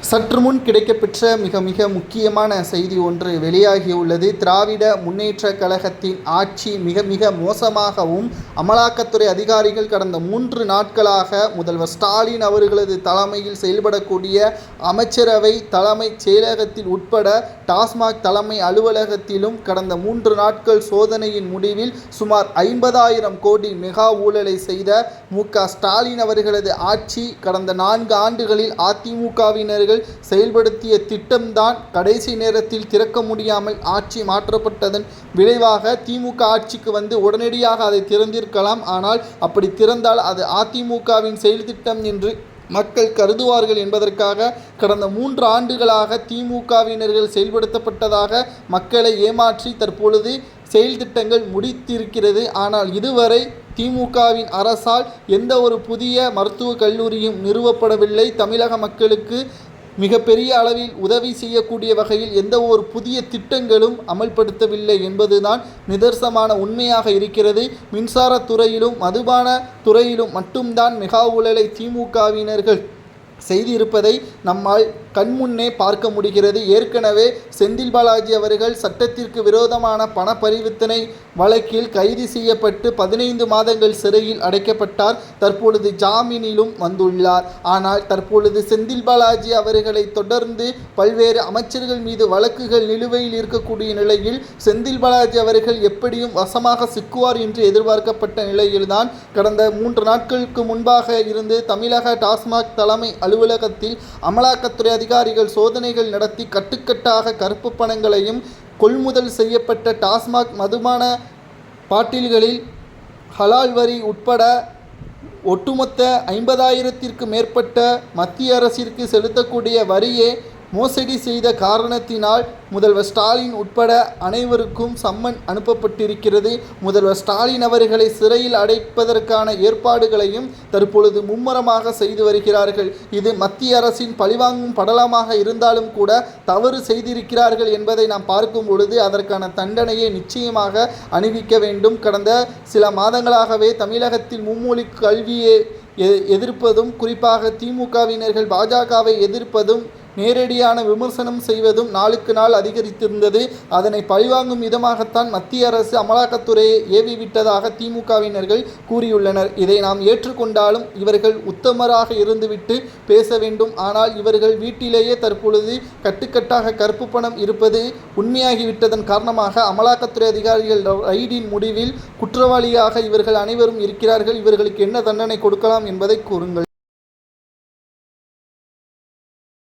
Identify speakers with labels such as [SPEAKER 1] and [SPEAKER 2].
[SPEAKER 1] சற்று முன் கிடைக்கப்பெற்ற மிக முக்கியமான செய்தி ஒன்று வெளியாகியுள்ளது. திராவிட முன்னேற்றக் கழகத்தின் ஆட்சி மிக மோசமாகவும், அமலாக்கத்துறை அதிகாரிகள் கடந்த 3 நாட்களாக முதல்வர் ஸ்டாலின் அவர்களது தலைமையில் செயல்படக்கூடிய அமைச்சரவை தலைமைச் செயலகத்தில் உட்பட டாஸ்மாக் தலைமை அலுவலகத்திலும் கடந்த 3 நாட்கள் சோதனையின் முடிவில் சுமார் 50,000 கோடி மெகா ஊழலை செய்த மு.க.ஸ்டாலின் அவர்களது ஆட்சி கடந்த 4 ஆண்டுகளில் அதிமுகவினர்கள் செயல்படுத்திய திட்டம்தான் கடைசி நேரத்தில் திறக்க முடியாமல் ஆட்சி மாற்றப்பட்டதன் விளைவாக திமுக ஆட்சிக்கு வந்து உடனடியாக அதை திறந்திருக்கலாம். ஆனால் அப்படி திறந்தால் அது அதிமுகவின் செயல் திட்டம் என்று மக்கள் கருதுவார்கள் என்பதற்காக கடந்த 3 ஆண்டுகளாக திமுகவினர்கள் செயல்படுத்தப்பட்டதாக மக்களை ஏமாற்றி தற்பொழுது செயல் திட்டங்கள் முடித்திருக்கிறது. ஆனால் இதுவரை திமுகவின் அரசால் எந்த ஒரு புதிய மருத்துவக் கல்லூரியும் நிறுவப்படவில்லை. தமிழக மக்களுக்கு மிகப்பெரிய அளவில் உதவி செய்யக்கூடிய வகையில் எந்த ஒரு புதிய திட்டங்களும் அமல்படுத்தவில்லை என்பதுதான் நிதர்சனமான உண்மையாக இருக்கிறது. மின்சாரத்துறையிலும் மதுபான துறையிலும் மட்டும்தான் மெகா ஊழலை திமுகவினர்கள் செய்திருப்பதை நம்மால் கண்முன்னே பார்க்க முடிகிறது. ஏற்கனவே செந்தில் பாலாஜி அவர்கள் சட்டத்திற்கு விரோதமான பண பரிவர்த்தனை வழக்கில் கைது செய்யப்பட்டு 15 மாதங்கள் சிறையில் அடைக்கப்பட்டார். தற்பொழுது ஜாமீனிலும் வந்துள்ளார். ஆனால் தற்பொழுது செந்தில் பாலாஜி அவர்களை தொடர்ந்து பல்வேறு அமைச்சர்கள் மீது வழக்குகள் நிலுவையில் இருக்கக்கூடிய நிலையில் செந்தில் பாலாஜி அவர்கள் எப்படியும் வசமாக சிக்குவார் என்று எதிர்பார்க்கப்பட்ட நிலையில்தான் கடந்த 3 நாட்களுக்கு முன்பாக இருந்து தமிழக டாஸ்மாக் தலைமை அலுவலகத்தில் அமலாக்கத்துறை அதிகாரிகள் சோதனைகள் நடத்தி கட்டுக்கட்டாக கருப்பு பணங்களையும் கொள்முதல் செய்யப்பட்ட டாஸ்மாக் மதுபான பாட்டில்களில் ஹலால் வரி உட்பட ஒட்டுமொத்த 50,000த்திற்கு மேற்பட்ட மத்திய அரசிற்கு செலுத்தக்கூடிய வரியை மோசடி செய்த காரணத்தினால் முதல்வர் ஸ்டாலின் உட்பட அனைவருக்கும் சம்மன் அனுப்பப்பட்டிருக்கிறது. முதல்வர் ஸ்டாலின் அவர்களை சிறையில் அடைப்பதற்கான ஏற்பாடுகளையும் தற்பொழுது மும்முரமாக செய்து வருகிறார்கள். இது மத்திய அரசின் பழிவாங்கும் படலமாக இருந்தாலும் கூட தவறு செய்திருக்கிறார்கள் என்பதை நாம் பார்க்கும் பொழுது அதற்கான தண்டனையை நிச்சயமாக அணிவிக்க வேண்டும். கடந்த சில மாதங்களாகவே தமிழகத்தில் மும்மொழி கல்வியை எதிர்ப்பதும், குறிப்பாக திமுகவினர்கள் பாஜகவை எதிர்ப்பதும், நேரடியான விமர்சனம் செய்வதும் நாளுக்கு நாள் அதிகரித்திருந்தது. அதனை பழிவாங்கும் விதமாகத்தான் மத்திய அரசு அமலாக்கத்துறையை ஏவிவிட்டதாக திமுகவினர்கள் கூறியுள்ளனர். இதை நாம் ஏற்றுக்கொண்டாலும் இவர்கள் உத்தமராக இருந்துவிட்டு பேச வேண்டும். ஆனால் இவர்கள் வீட்டிலேயே தற்பொழுது கட்டுக்கட்டாக கருப்பு பணம் இருப்பது உண்மையாகிவிட்டதன் காரணமாக அமலாக்கத்துறை அதிகாரிகள் ரைடின் முடிவில் குற்றவாளியாக இவர்கள் அனைவரும் இருக்கிறார்கள். இவர்களுக்கு என்ன தண்டனை கொடுக்கலாம் என்பதை கூறுங்கள்.